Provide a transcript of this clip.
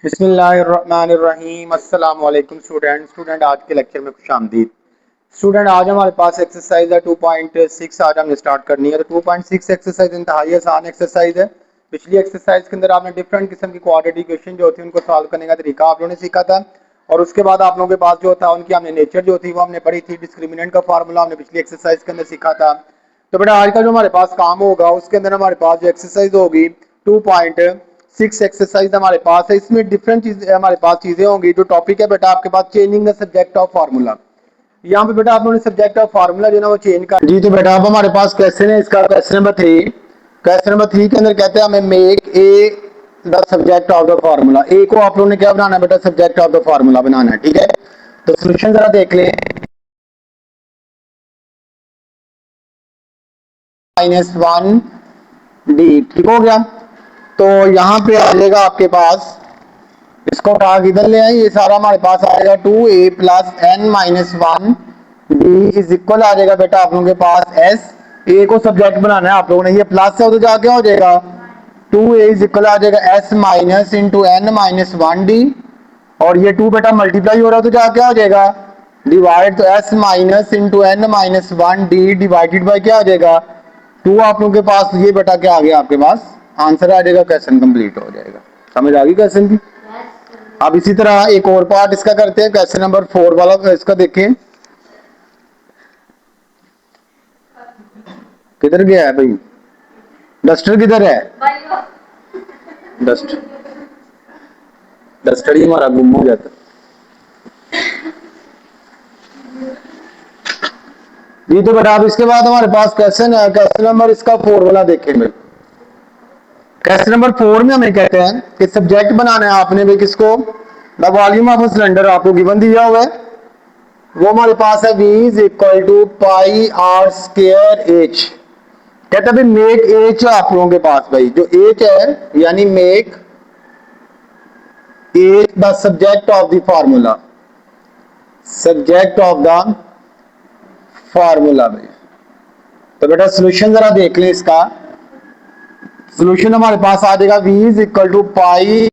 बिस्मिल्लाहिर्रहमानिर्रहीम। अस्सलाम वालेकुम स्टूडेंट आज के लेक्चर में खुशामदीद। स्टूडेंट आज हमारे पास एक्सरसाइज है 2.6। आज हमने स्टार्ट करनी है। तो 2.6 एक्सरसाइज इंतहाई आसान एक्सरसाइज है। पिछली एक्सरसाइज के अंदर आपने डिफरेंट किस्म की क्वाड्रेटिक इक्वेशन जो होती है उनको सॉल्व करने का तरीका आप लोगों ने सीखा था। और उसके बाद आप लोगों के पास जो था उनकी हमने नेचर जो थी वो हमने पढ़ी थी। डिस्क्रिमिनेंट का फार्मूला हमने पिछली एक्सरसाइज के अंदर सीखा था। तो बेटा आज का जो हमारे पास काम होगा उसके अंदर हमारे पास जो एक्सरसाइज होगी 2.6 एक्सरसाइज हमारे पास है। इसमें डिफरेंट चीजें हमारे पास चीजें होंगी। जो टॉपिक है बेटा आपके पास changing the subject of formula. यहाँ पे बेटा आप लोगों ने सब्जेक्ट ऑफ फार्मूला जो ना वो चेंज कर जी। तो बेटा अब हमारे पास क्वेश्चन है इसका क्वेश्चन नंबर 3। क्वेश्चन नंबर 3 के अंदर कहते हैं हमें make a the subject of the formula. A को आप लोगों ने क्या बनाना है बेटा, सब्जेक्ट ऑफ द फार्मूला बनाना है। ठीक है, तो सोल्यूशन जरा देख लें। -1d ठीक हो गया। तो यहाँ पे आ जाएगा आपके पास, इसको उठा के इधर ले आए, ये सारा हमारे पास आएगा 2a plus n minus 1 d is equal आ जाएगा बेटा आप लोगों के पास s। a को सब्जेक्ट बनाना है आप लोगों ने, ये प्लस है तो जाके हो जाएगा 2a इज इक्वल आ जाएगा s minus into n minus 1d। और ये 2 बेटा मल्टीप्लाई हो रहा है तो जाके हो जाएगा डिवाइड, तो s minus into n minus 1d divided by क्या आ जाएगा 2। आप लोगों के पास ये बेटा क्या आ गया, आपके पास आंसर आ जाएगा, क्वेश्चन कंप्लीट हो जाएगा। समझ आ गई क्वेश्चन की। अब इसी तरह एक और पार्ट इसका करते हैं, क्वेश्चन नंबर 4 वाला इसका देखें। किधर गया है भाई, डस्टर किधर है? डस्टर ही हमारा गुम हो जाता। जी तो बेटा अब इसके बाद हमारे पास क्वेश्चन है, क्वेश्चन नंबर इसका 4 वाला देखेंगे। क्वेश्चन नंबर 4 में हमें कहते हैं कि सब्जेक्ट बनाना है आपने भी किसको, द वॉल्यूम ऑफ सिलेंडर आपको गिवन दिया हुआ है। वो हमारे पास है v is equal to pi r square h. कहते हैं मेक एच आप लोगों के पास भाई, जो एच है यानी make H the subject of the formula, subject of the formula भाई। तो बेटा सोल्यूशन जरा देख लें इसका। सोल्यूशन हमारे पास आ जाएगा v is equal to pi